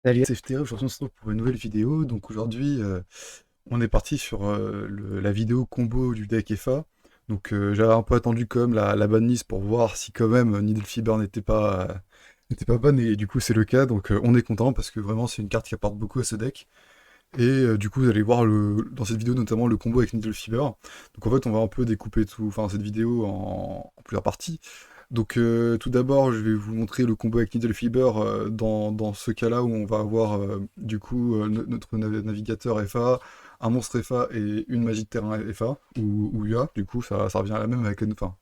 Salut, c'est FTR, aujourd'hui on se retrouve pour une nouvelle vidéo. Donc aujourd'hui, on est parti sur la vidéo combo du deck FA. Donc j'avais un peu attendu quand même la banlist pour voir si quand même Needle Fever n'était pas bonne, et du coup c'est le cas. Donc on est content parce que vraiment c'est une carte qui apporte beaucoup à ce deck. Et du coup vous allez voir dans cette vidéo notamment le combo avec Needle Fever. Donc en fait on va un peu découper tout, enfin cette vidéo en plusieurs parties. Donc tout d'abord, je vais vous montrer le combo avec Needle Fever dans ce cas-là où on va avoir du coup notre navigateur FA, un monstre FA et une magie de terrain FA ou UA. Du coup, ça revient à la même avec, enfin,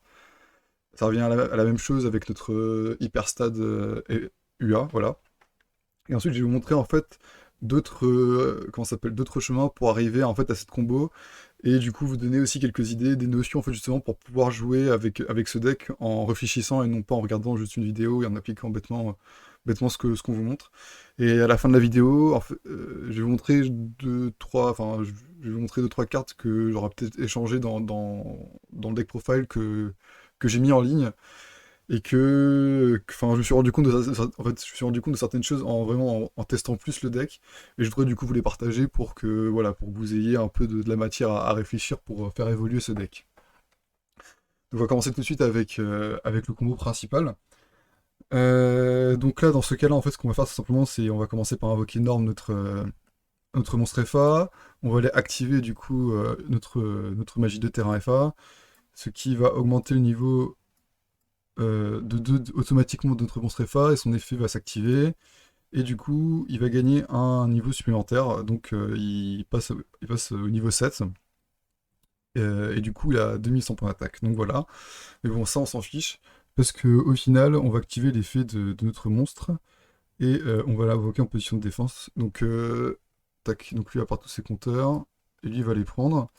ça revient à la même chose avec notre hyperstad et UA, voilà. Et ensuite, je vais vous montrer en fait d'autres comment ça s'appelle, d'autres chemins pour arriver en fait à cette combo et du coup vous donner aussi quelques idées, des notions en fait justement pour pouvoir jouer avec ce deck en réfléchissant et non pas en regardant juste une vidéo et en appliquant bêtement ce qu'on vous montre. Et à la fin de la vidéo, en fait, je vais vous montrer je vais vous montrer deux trois cartes que j'aurais peut-être échangées dans le deck profile que j'ai mis en ligne et enfin, je me suis rendu compte en fait, je me suis rendu compte de certaines choses en testant plus le deck, et je voudrais du coup vous les partager pour que, voilà, pour que vous ayez un peu de la matière à réfléchir pour faire évoluer ce deck. Donc on va commencer tout de suite avec le combo principal. Donc là, dans ce cas-là, en fait, ce qu'on va faire, tout simplement, c'est on va commencer par invoquer Norm, notre monstre FA. On va aller activer du coup notre magie de terrain FA, ce qui va augmenter le niveau de 2 automatiquement de notre monstre FA, et son effet va s'activer. Et du coup, il va gagner un niveau supplémentaire, donc il passe au niveau 7. Et du coup, il a 2100 points d'attaque. Donc voilà. Mais bon, ça, on s'en fiche. Parce que au final, on va activer l'effet de notre monstre. Et on va l'invoquer en position de défense. Donc, tac. Donc lui, à part tous ses compteurs. Et lui, il va les prendre.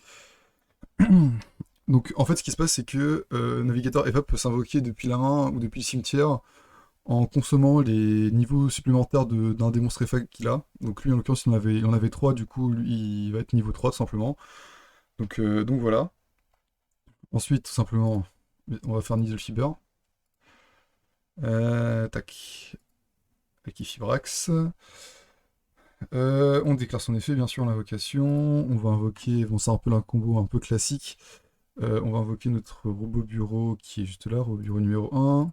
Donc en fait, ce qui se passe, c'est que Navigateur FA peut s'invoquer depuis la main ou depuis le cimetière en consommant les niveaux supplémentaires d'un des monstres FA qu'il a. Donc lui, en l'occurrence, il en avait 3, du coup, lui, il va être niveau 3 tout simplement. Donc voilà. Ensuite, tout simplement, on va faire Needle Fiber. Tac. Avec Fibrax. On déclare son effet, bien sûr, l'invocation. On va invoquer, bon, c'est un peu un combo un peu classique. On va invoquer notre robot bureau qui est juste là, robot bureau numéro 1.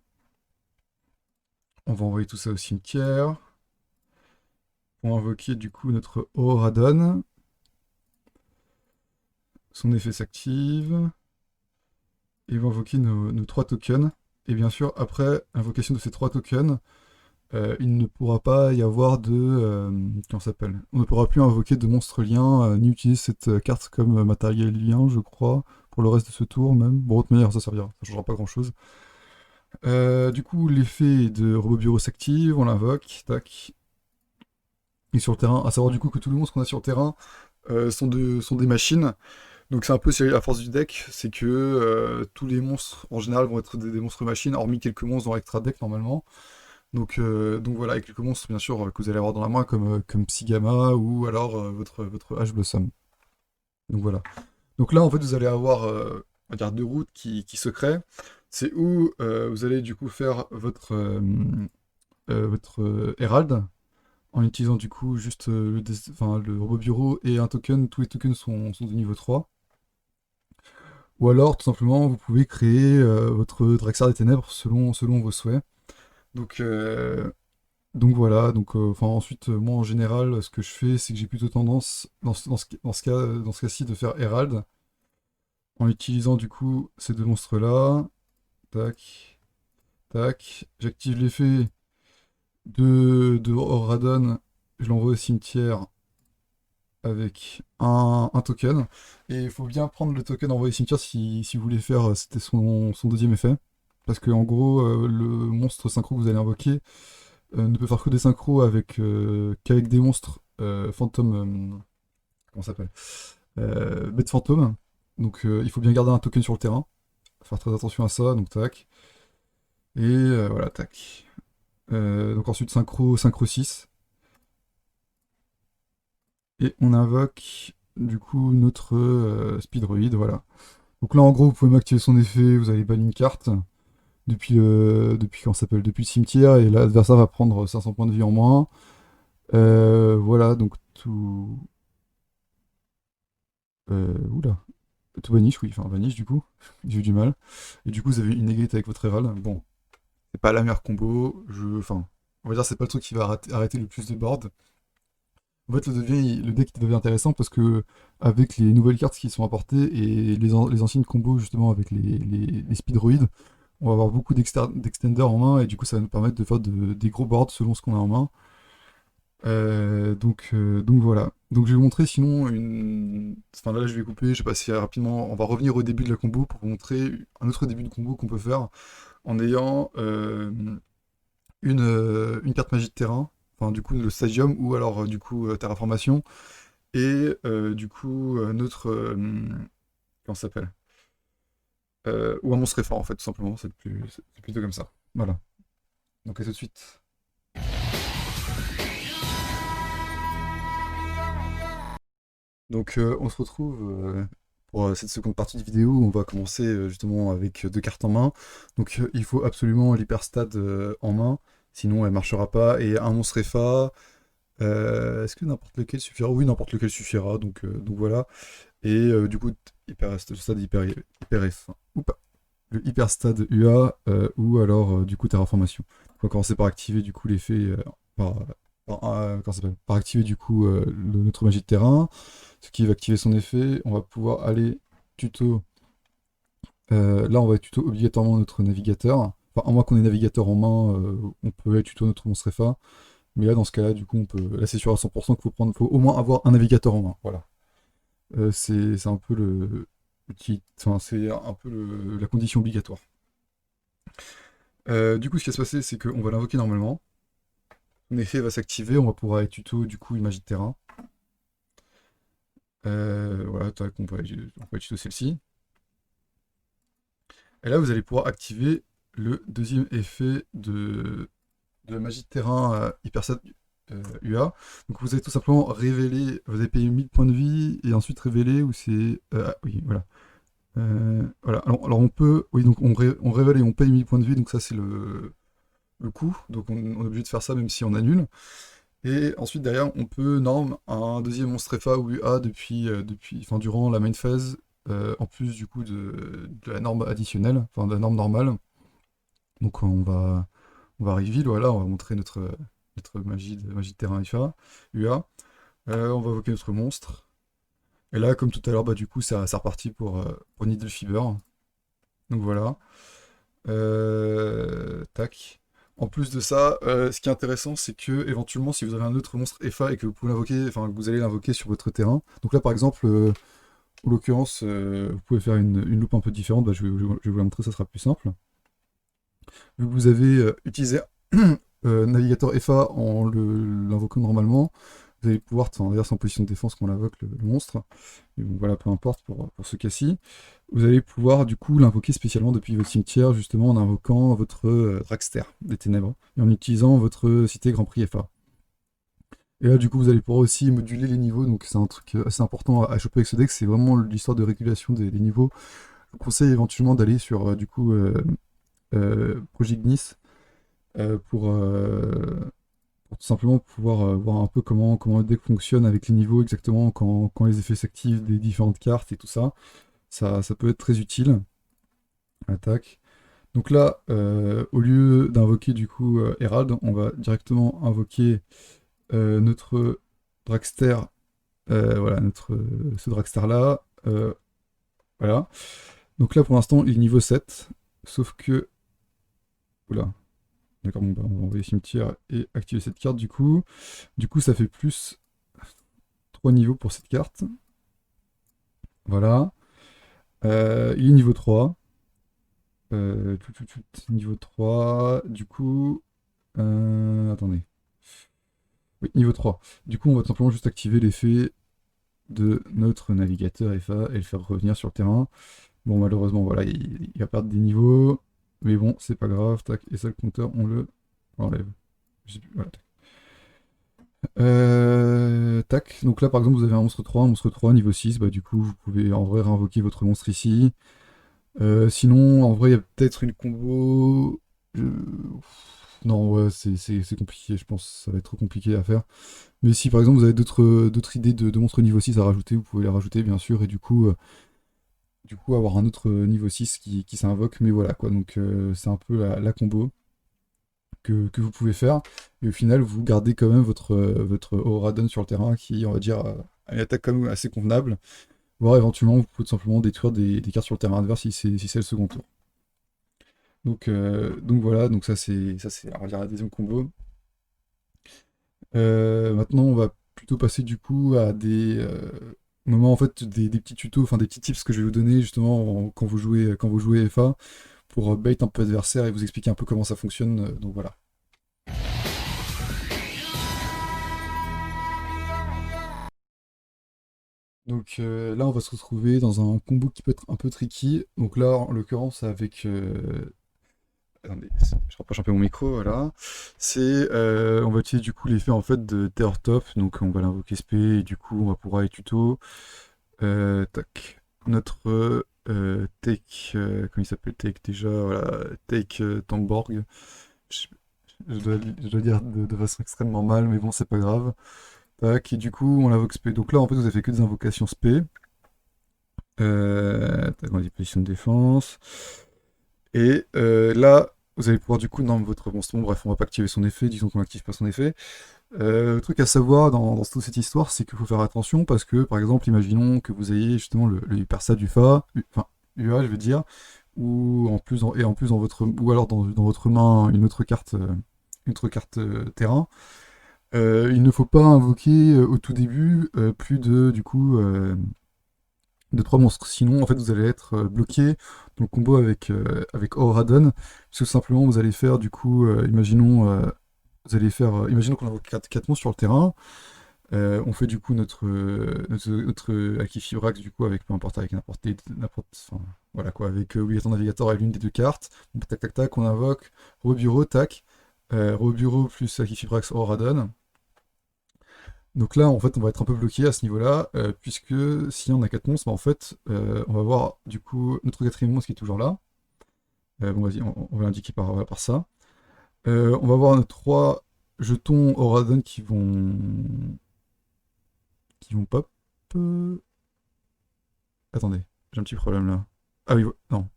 On va envoyer tout ça au cimetière. Pour invoquer du coup notre Horadon. Son effet s'active. Et on va invoquer nos 3 tokens. Et bien sûr, après invocation de ces 3 tokens, il ne pourra pas y avoir de... comment ça s'appelle? On ne pourra plus invoquer de monstre lien, ni utiliser cette carte comme matériel lien, je crois, pour le reste de ce tour même. Bon, de toute manière, ça servira, ça changera pas grand-chose. Du coup, l'effet de Robot Bureau s'active, on l'invoque, tac. Et sur le terrain, à savoir du coup que tous les monstres qu'on a sur le terrain sont des machines. Donc c'est un peu la force du deck, c'est que tous les monstres en général vont être des monstres machines, hormis quelques monstres dans l'extra deck normalement. Donc voilà, avec quelques monstres bien sûr que vous allez avoir dans la main comme Psygama ou alors votre H Blossom. Donc voilà. Donc là en fait vous allez avoir on va dire deux routes qui se créent. C'est où vous allez du coup faire votre Herald en utilisant du coup juste enfin, le robot bureau et un token. Tous les tokens sont de niveau 3. Ou alors, tout simplement, vous pouvez créer votre Draxar des Ténèbres selon vos souhaits. Donc, euh, donc voilà. Donc, enfin, ensuite, moi en général, ce que je fais, c'est que j'ai plutôt tendance, dans ce cas-ci, de faire Herald en utilisant du coup ces deux monstres-là. Tac, tac. J'active l'effet de Horadon. Je l'envoie au cimetière avec un token. Et il faut bien prendre le token envoyé au cimetière si vous voulez faire, c'était son deuxième effet. Parce que en gros, le monstre synchro que vous allez invoquer ne peut faire que des synchros qu'avec des monstres fantômes. Comment ça s'appelle? Bêtes fantômes. Donc il faut bien garder un token sur le terrain. Faire très attention à ça, donc tac. Et voilà, tac. Donc ensuite synchro 6. Et on invoque du coup notre Speedroid, voilà. Donc là, en gros, vous pouvez m'activer son effet, vous allez ban une carte depuis comment ça s'appelle, depuis le cimetière, et l'adversaire va prendre 500 points de vie en moins. Voilà, donc tout... Oula. Tout vanish, oui, enfin vanish du coup. J'ai eu du mal. Et du coup, vous avez une égalité avec votre rival. Bon, c'est pas la meilleure combo. Enfin, on va dire c'est pas le truc qui va arrêter le plus de board. En fait, le deck il devient intéressant parce que avec les nouvelles cartes qui sont apportées et les anciennes combos justement avec les speedroids, on va avoir beaucoup d'extenders en main et du coup ça va nous permettre de faire des gros boards selon ce qu'on a en main. Donc voilà. Donc je vais vous montrer sinon une... Enfin là je vais couper, je vais passer rapidement. On va revenir au début de la combo pour vous montrer un autre début de combo qu'on peut faire en ayant une carte magie de terrain, enfin du coup le Stadium ou alors du coup Terraformation et du coup notre... comment ça s'appelle ou un monstre fort en fait tout simplement, c'est plutôt comme ça. Voilà. Donc à tout de suite. Donc on se retrouve pour cette seconde partie de vidéo où on va commencer justement avec deux cartes en main. Donc il faut absolument l'hyperstade en main, sinon elle marchera pas. Et un monstre FA, est-ce que n'importe lequel suffira? Oui, n'importe lequel suffira, donc voilà. Et du coup, stade hyper F, ou pas. Le hyperstade UA ou alors du coup Terraformation. On va commencer par activer du coup l'effet par, comment ça s'appelle par activer du coup notre magie de terrain, ce qui va activer son effet. On va pouvoir aller tuto. Là, on va tuto obligatoirement notre navigateur. Enfin, à moins qu'on ait navigateur en main, on peut aller tuto notre monstre FA. Mais là, dans ce cas-là, du coup, on peut. Là, c'est sûr à 100% faut au moins avoir un navigateur en main. Voilà. C'est un peu enfin, c'est un peu la condition obligatoire. Du coup, ce qui va se passer, c'est qu'on va l'invoquer normalement. Son effet va s'activer, on va pouvoir aller tuto du coup une magie de terrain. Voilà, tac, on peut aller tuto celle-ci. Et là, vous allez pouvoir activer le deuxième effet de la magie de terrain Hypersat UA. Donc vous allez tout simplement révéler, vous allez payer 1000 points de vie et ensuite révéler où c'est... oui, voilà. Voilà. Alors on peut... Oui, donc on révèle et on paye 1000 points de vie, donc ça c'est le coût. Donc on est obligé de faire ça même si on annule. Et ensuite derrière, on peut norm un deuxième monstre FA ou UA enfin, durant la main phase, en plus du coup de la norme additionnelle, enfin de la norme normale. Donc on va reveal, voilà, on va montrer notre magie de terrain FA, UA. On va invoquer notre monstre. Et là, comme tout à l'heure, bah du coup, ça repartit pour Needle Fever. Donc voilà. Tac. En plus de ça, ce qui est intéressant, c'est que éventuellement, si vous avez un autre monstre FA et que vous pouvez l'invoquer, enfin que vous allez l'invoquer sur votre terrain. Donc là, par exemple, en l'occurrence, vous pouvez faire une loupe un peu différente. Bah, je vais vous la montrer, ça sera plus simple. Vu que vous avez utilisé navigateur FA en l'invoquant normalement, vous allez pouvoir, d'ailleurs c'est en position de défense qu'on l'invoque le monstre, mais bon voilà, peu importe pour ce cas-ci, vous allez pouvoir du coup l'invoquer spécialement depuis votre cimetière, justement en invoquant votre Dragster des Ténèbres, et en utilisant votre cité Grand Prix FA. Et là du coup vous allez pouvoir aussi moduler les niveaux, donc c'est un truc assez important à choper avec ce deck, c'est vraiment l'histoire de régulation des niveaux. Je vous conseille éventuellement d'aller sur du coup Project Nice, pour tout simplement pouvoir voir un peu comment le deck fonctionne avec les niveaux exactement, quand les effets s'activent des différentes cartes et tout ça. Ça peut être très utile. Attaque. Donc là, au lieu d'invoquer du coup Herald, on va directement invoquer notre Dragster. Voilà, ce Dragster là. Voilà. Donc là pour l'instant il est niveau 7. Sauf que. Oula. D'accord, bon, bah, on va envoyer cimetière et activer cette carte du coup. Du coup, ça fait plus 3 niveaux pour cette carte. Voilà. Il est niveau 3. Niveau 3. Du coup. Attendez. Oui, niveau 3. Du coup, on va tout simplement juste activer l'effet de notre navigateur FA et le faire revenir sur le terrain. Bon, malheureusement, voilà, il va perdre des niveaux. Mais bon, c'est pas grave. Tac. Et ça, le compteur, on le enlève. Je sais plus, voilà, tac. Tac, donc là par exemple vous avez un monstre 3 niveau 6, bah du coup vous pouvez en vrai réinvoquer votre monstre ici. Sinon en vrai il y a peut-être une combo. Non, ouais, c'est compliqué, je pense, ça va être trop compliqué à faire. Mais si par exemple vous avez d'autres idées de monstres niveau 6 à rajouter, vous pouvez les rajouter bien sûr, et du coup avoir un autre niveau 6 qui s'invoque, mais voilà quoi, donc c'est un peu la combo que vous pouvez faire, et au final vous gardez quand même votre Aura sur le terrain qui, on va dire, a une attaque quand même assez convenable, voire éventuellement vous pouvez tout simplement détruire des cartes sur le terrain adverse si c'est le second tour. Donc voilà, donc ça c'est on va dire la deuxième combo. Maintenant, on va plutôt passer du coup à des moments, en fait, des petits tutos, enfin des petits tips que je vais vous donner justement quand vous jouez FA pour bait un peu l'adversaire et vous expliquer un peu comment ça fonctionne. Donc voilà. Donc là, on va se retrouver dans un combo qui peut être un peu tricky. Donc là, en l'occurrence, avec attendez, je rapproche un peu mon micro, voilà. On va utiliser du coup l'effet en fait de Terror Top, donc on va l'invoquer SP et du coup on va pouvoir aller tuto. Tac. Notre take, comment il s'appelle take déjà, voilà, take Tamborg. Je, je dois dire de façon extrêmement mal, mais bon, c'est pas grave. Tac, et du coup on l'invoque SP. Donc là en fait vous avez fait que des invocations SP. Tac, on a dit position de défense. Et là, vous allez pouvoir du coup, dans votre monstre, bon, bref, on va pas activer son effet, disons qu'on n'active pas son effet. Le truc à savoir dans toute cette histoire, c'est qu'il faut faire attention parce que, par exemple, imaginons que vous ayez justement le Hypersa du Fa, enfin UA, je veux dire, ou en plus dans votre, ou alors dans votre main une autre carte terrain. Il ne faut pas invoquer au tout début plus de du coup de 3 monstres. Sinon, en fait, vous allez être bloqué dans le combo avec Auradon, parce que simplement, vous allez faire, du coup, imaginons qu'on a 4 monstres sur le terrain, on fait du coup notre Akifibrax, du coup, avec peu importe, avec n'importe, enfin, voilà quoi, avec Obligator Navigator avec l'une des deux cartes, donc tac tac tac, on invoque, Rebureau, tac, Rebureau plus Akifibrax Auradon. Donc là, en fait, on va être un peu bloqué à ce niveau-là, puisque si on a 4 monstres, bah, en fait, on va voir du coup notre quatrième monstre qui est toujours là. Bon, vas-y, on va l'indiquer par ça. On va voir nos 3 jetons Auradon qui vont pop. Attendez, j'ai un petit problème là. Ah oui, non,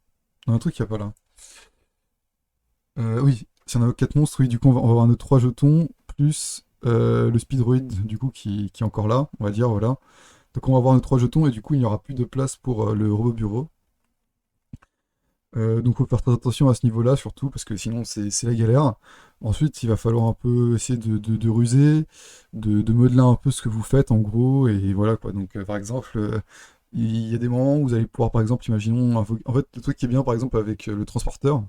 on a un truc qui va pas là. Oui, si on a 4 monstres, oui, du coup, on va avoir nos 3 jetons, plus le Speedroid, du coup, qui est encore là, on va dire, voilà. Donc on va avoir nos 3 jetons et du coup il n'y aura plus de place pour le robot bureau. Donc il faut faire très attention à ce niveau-là surtout parce que sinon c'est la galère. Ensuite il va falloir un peu essayer de ruser, de modeler un peu ce que vous faites en gros et voilà quoi. Donc par exemple il y a des moments où vous allez pouvoir par exemple imaginons en fait le truc qui est bien par exemple avec le transporteur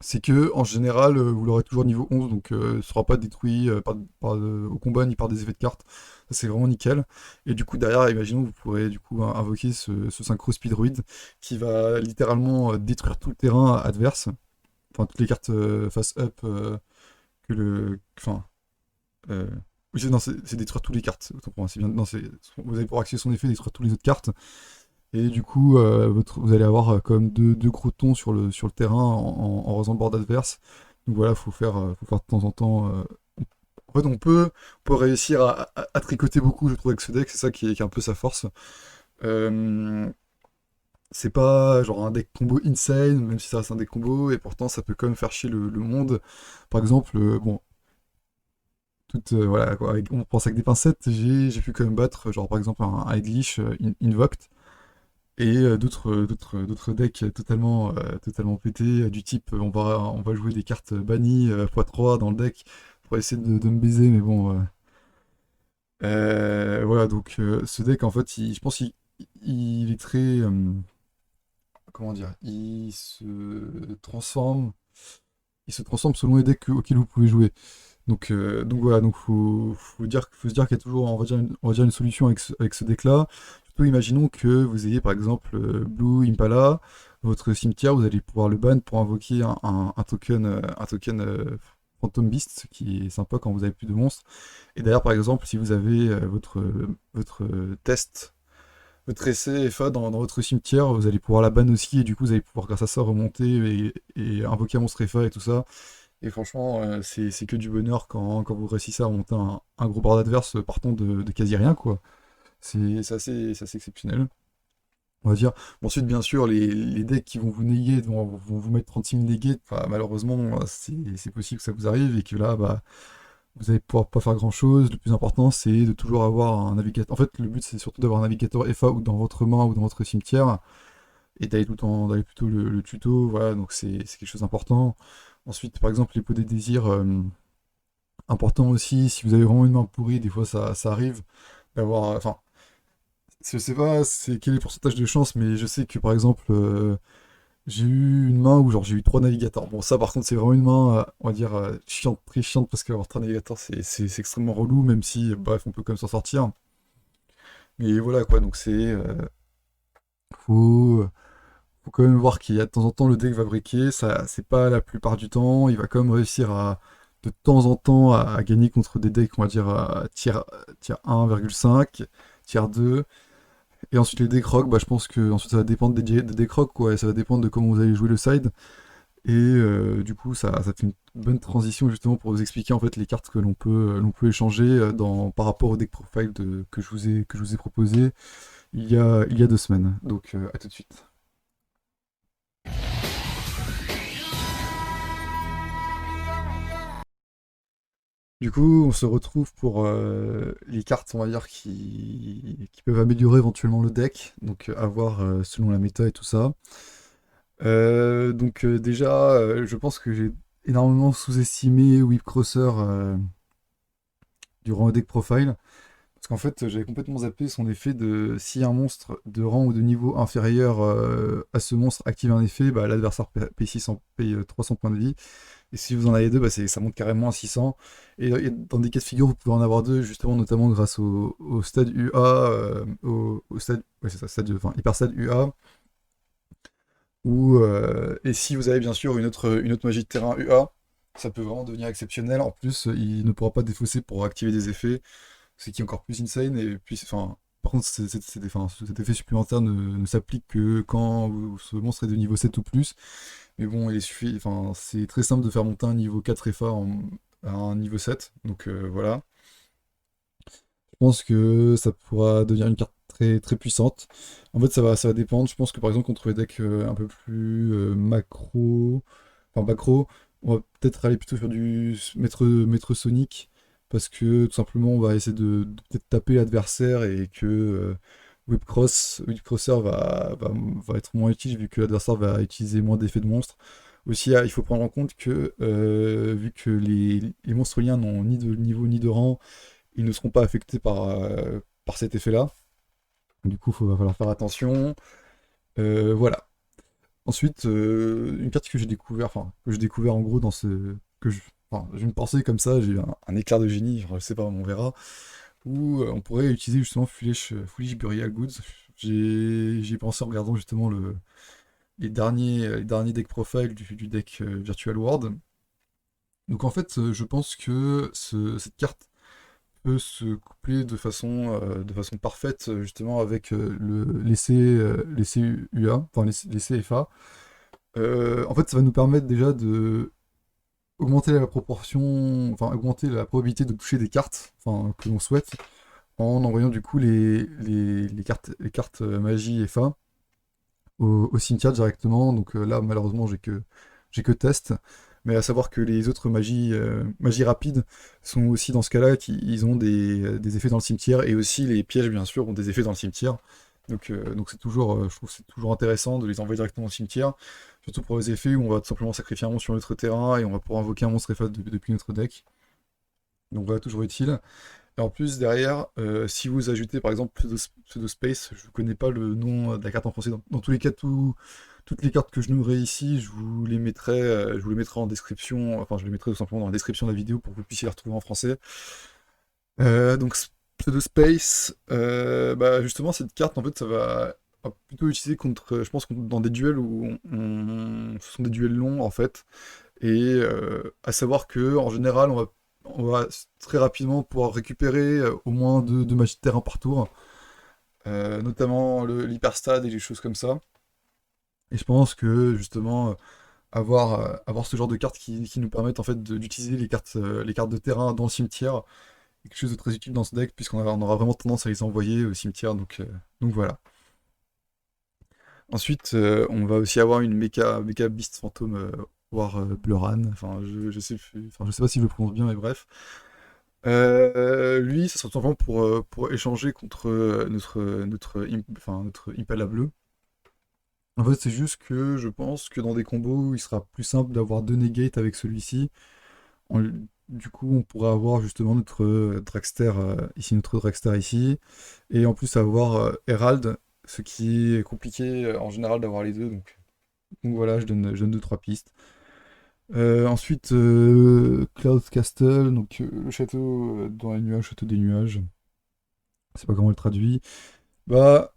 c'est que en général, vous l'aurez toujours niveau 11, donc il ne sera pas détruit au combat ni par des effets de cartes. Ça c'est vraiment nickel. Et du coup derrière, imaginons vous pourrez du coup invoquer ce synchro speedroid qui va littéralement détruire tout le terrain adverse, enfin toutes les cartes face up que le, enfin, euh, oui, non, c'est détruire toutes les cartes. Autant pour moi, c'est bien. Non, vous allez pouvoir activer son effet, détruire toutes les autres cartes. Et du coup, vous allez avoir comme deux gros tons sur le terrain en raison de board adverse. Donc voilà, faut faire de temps en temps. En fait, on peut réussir à tricoter beaucoup, je trouve, avec ce deck. C'est ça qui est un peu sa force. Euh, c'est pas genre un deck combo insane, même si ça reste un deck combo, et pourtant ça peut quand même faire chier le monde. Par exemple, bon, voilà, quoi, on pense avec des pincettes, j'ai pu quand même battre, genre par exemple, un Eidlich Invoked. Et d'autres decks totalement pétés, du type on va jouer des cartes bannies x3 dans le deck pour essayer de me baiser, mais bon. Voilà, donc ce deck en fait, je pense qu'il est très. Comment dire? Il se transforme selon les decks auxquels vous pouvez jouer. Donc voilà, donc faut se dire qu'il y a toujours, on va dire une solution avec ce deck-là. Surtout, imaginons que vous ayez par exemple Blue Impala, votre cimetière, vous allez pouvoir le ban pour invoquer un token Phantom Beast, qui est sympa quand vous avez plus de monstres. Et d'ailleurs, par exemple, si vous avez votre test, votre essai FA dans votre cimetière, vous allez pouvoir la ban aussi, et du coup, vous allez pouvoir, grâce à ça, remonter et invoquer un monstre FA et tout ça. Et franchement, c'est que du bonheur quand vous réussissez à monter un gros bord d'adverse partant de quasi rien, quoi. C'est assez exceptionnel, on va dire. Bon, ensuite, bien sûr, les decks qui vont vous negate, vont vous mettre 36 000 negate, enfin, malheureusement, c'est possible que ça vous arrive et que là, bah, vous allez pouvoir pas faire grand-chose. Le plus important, c'est de toujours avoir un navigateur. En fait, le but, c'est surtout d'avoir un navigateur FA ou dans votre main ou dans votre cimetière et d'aller tout le temps, d'aller plutôt le tuto, voilà, donc c'est quelque chose d'important. Ensuite, par exemple, les pots des désirs, important aussi, si vous avez vraiment une main pourrie, des fois ça arrive d'avoir, enfin, je sais pas c'est quel est le pourcentage de chance, mais je sais que par exemple, j'ai eu une main où genre j'ai eu trois navigateurs. Bon, ça par contre, c'est vraiment une main, on va dire, chiante, très chiante, parce qu'avoir trois navigateurs, c'est extrêmement relou, même si, bref, on peut quand même s'en sortir. Mais voilà quoi, donc faut, faut quand même voir qu'il y a de temps en temps le deck va breaker, ça c'est pas la plupart du temps, il va quand même réussir à de temps en temps à gagner contre des decks on va dire à tier 1,5, tier 2, et ensuite les decks rock, bah, je pense que ensuite ça va dépendre des decks rock quoi, et ça va dépendre de comment vous allez jouer le side, et du coup ça fait une bonne transition justement pour vous expliquer en fait les cartes que l'on peut échanger par rapport au deck profile que je vous ai proposé il y a 2 semaines, donc à tout de suite. Du coup, on se retrouve pour les cartes, on va dire, qui peuvent améliorer éventuellement le deck, donc à voir selon la méta et tout ça. Déjà, je pense que j'ai énormément sous-estimé Whipcrosser durant le deck profile, parce qu'en fait, j'avais complètement zappé son effet de si un monstre de rang ou de niveau inférieur à ce monstre active un effet, bah, l'adversaire paye 600, paye 300 points de vie. Et si vous en avez deux, bah ça monte carrément à 600. Et dans des cas de figure, vous pouvez en avoir deux, justement, notamment grâce au stade UA, au stade, ouais, c'est ça, enfin, hyper stade UA. Et si vous avez bien sûr une autre magie de terrain UA, ça peut vraiment devenir exceptionnel. En plus, il ne pourra pas défausser pour activer des effets, ce qui est encore plus insane. Et puis, enfin, par contre, enfin, cet effet supplémentaire ne s'applique que quand ce monstre est de niveau 7 ou plus. Mais bon, enfin, c'est très simple de faire monter un niveau 4 FA à un niveau 7. Donc voilà. Je pense que ça pourra devenir une carte très, très puissante. En fait, ça va dépendre. Je pense que par exemple, contre les decks un peu plus enfin macro, on va peut-être aller plutôt sur du maître Sonic. Parce que tout simplement, on va essayer de peut-être taper l'adversaire et que Whipcrosser va être moins utile vu que l'adversaire va utiliser moins d'effets de monstre. Aussi, il faut prendre en compte que vu que les monstres liens n'ont ni de niveau ni de rang, ils ne seront pas affectés par cet effet-là. Du coup, va falloir faire attention. Voilà. Ensuite, une carte que j'ai découvert, enfin, que j'ai découvert en gros dans ce. Enfin, j'ai une pensée comme ça, j'ai eu un éclair de génie, enfin, je sais pas, on verra, où on pourrait utiliser justement Foolish Burial Goods. J'y ai pensé en regardant justement les derniers deck profile du deck Virtual World. Donc en fait, je pense que cette carte peut se coupler de façon parfaite justement avec l'essai UA, enfin l'essai FA. En fait, ça va nous permettre déjà de augmenter la proportion, enfin augmenter la probabilité de toucher des cartes, enfin que l'on souhaite, en envoyant du coup les cartes magie FA au cimetière directement. Donc là, malheureusement, j'ai que test. Mais à savoir que les autres magies rapides sont aussi dans ce cas-là, ils ont des effets dans le cimetière, et aussi les pièges, bien sûr, ont des effets dans le cimetière. Donc c'est toujours, je trouve que c'est toujours intéressant de les envoyer directement au cimetière, surtout pour les effets où on va tout simplement sacrifier un monstre sur notre terrain et on va pouvoir invoquer un monstre FA depuis notre deck. Donc voilà, toujours utile. Et en plus, derrière, si vous ajoutez par exemple Pseudo Space, je ne connais pas le nom de la carte en français. Dans tous les cas, toutes les cartes que je nommerai ici, je vous les mettrai en description. Enfin, je les mettrai tout simplement dans la description de la vidéo pour que vous puissiez les retrouver en français. Donc, Pseudo Space, bah, justement, cette carte, en fait, va plutôt utiliser contre, je pense, dans des duels où ce sont des duels longs, en fait. Et à savoir que en général, on va très rapidement pouvoir récupérer au moins deux magies de terrain par tour, notamment l'hyperstade et les choses comme ça. Et je pense que justement, avoir ce genre de cartes qui nous permettent en fait d'utiliser les cartes de terrain dans le cimetière. Quelque chose de très utile dans ce deck, on aura vraiment tendance à les envoyer au cimetière, donc voilà. Ensuite, on va aussi avoir une Mecha Beast Fantôme, voire Bleuran, enfin, je sais pas si je le prononce bien, mais bref. Lui, ça sera tout simplement pour échanger contre notre Impala bleu. En fait, c'est juste que je pense que dans des combos, il sera plus simple d'avoir deux negates avec celui-ci. En- Du coup, on pourrait avoir justement notre Dragster ici, notre Dragster ici, et en plus avoir Herald, ce qui est compliqué en général d'avoir les deux. Donc voilà, je donne deux trois pistes. Ensuite, Cloud Castle, donc le château dans les nuages, château des nuages. Je sais pas comment on le traduit. Bah,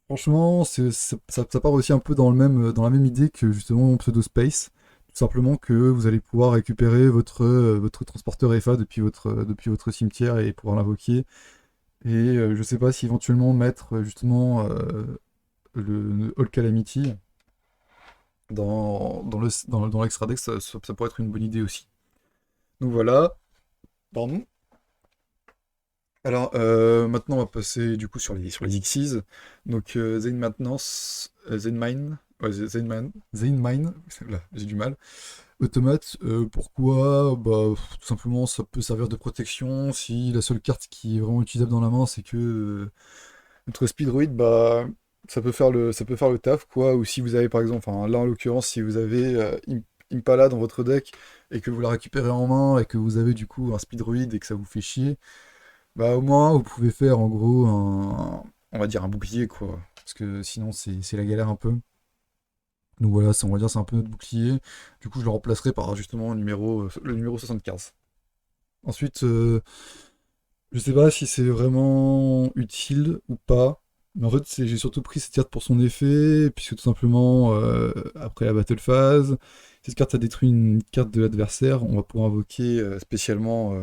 franchement, ça part aussi un peu dans la même idée que justement Pseudo Space. Tout simplement que vous allez pouvoir récupérer votre transporteur FA depuis votre cimetière et pouvoir l'invoquer. Et je sais pas si éventuellement mettre justement le All Calamity dans l'extra deck, ça pourrait être une bonne idée aussi. Donc voilà. Pardon. Alors, maintenant, on va passer du coup sur les Xyz. Donc, Zane Maintenance, Zane Mine, ouais, Zane Mine, là, j'ai du mal. Automate, pourquoi? Bah, tout simplement, ça peut servir de protection. Si la seule carte qui est vraiment utilisable dans la main, c'est que notre Speedroid, bah, ça peut faire le taf, quoi. Ou si vous avez, par exemple, enfin, là en l'occurrence, si vous avez Impala dans votre deck et que vous la récupérez en main et que vous avez du coup un Speedroid et que ça vous fait chier. Bah au moins vous pouvez faire en gros on va dire un bouclier quoi. Parce que sinon c'est la galère un peu. Donc voilà, on va dire c'est un peu notre bouclier. Du coup je le remplacerai par justement le numéro 75. Ensuite, je sais pas si c'est vraiment utile ou pas. Mais en fait j'ai surtout pris cette carte pour son effet, puisque tout simplement après la battle phase, cette carte a détruit une carte de l'adversaire, on va pouvoir invoquer spécialement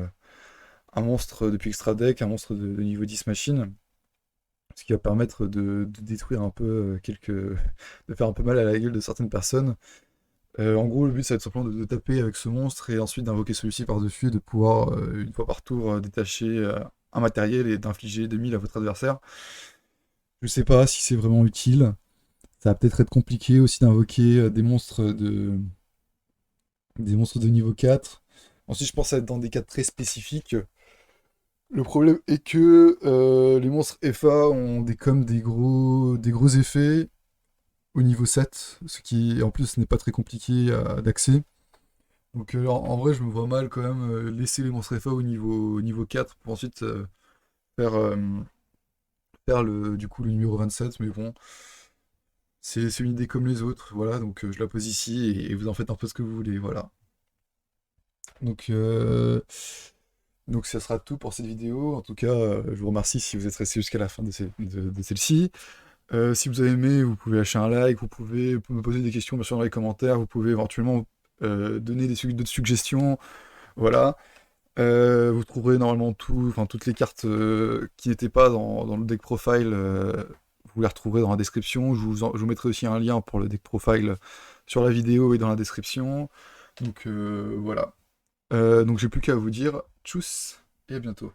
un monstre depuis extra deck, un monstre de niveau 10 machine. Ce qui va permettre de détruire un peu de faire un peu mal à la gueule de certaines personnes. En gros, le but, ça va être simplement de taper avec ce monstre et ensuite d'invoquer celui-ci par-dessus, de pouvoir, une fois par tour, détacher un matériel et d'infliger 2000 à votre adversaire. Je sais pas si c'est vraiment utile. Ça va peut-être être compliqué aussi d'invoquer des monstres de niveau 4. Ensuite, je pense à être dans des cas très spécifiques. Le problème est que les monstres FA ont des gros effets au niveau 7, ce qui en plus n'est pas très compliqué d'accès. Donc en vrai, je me vois mal quand même laisser les monstres FA au niveau 4 pour ensuite faire, euh, faire du coup, le numéro 27. Mais bon, c'est une idée comme les autres. Voilà, donc je la pose ici et vous en faites un peu ce que vous voulez. Voilà. Donc, euh, donc ça sera tout pour cette vidéo. En tout cas, je vous remercie si vous êtes resté jusqu'à la fin de celle-ci. Si vous avez aimé, vous pouvez lâcher un like, vous pouvez me poser des questions bien sûr dans les commentaires, vous pouvez éventuellement donner d'autres suggestions, voilà. Vous trouverez normalement toutes les cartes qui n'étaient pas dans le deck profile, vous les retrouverez dans la description. Je vous mettrai aussi un lien pour le deck profile sur la vidéo et dans la description. Donc voilà. Donc j'ai plus qu'à vous dire tchuss et à bientôt.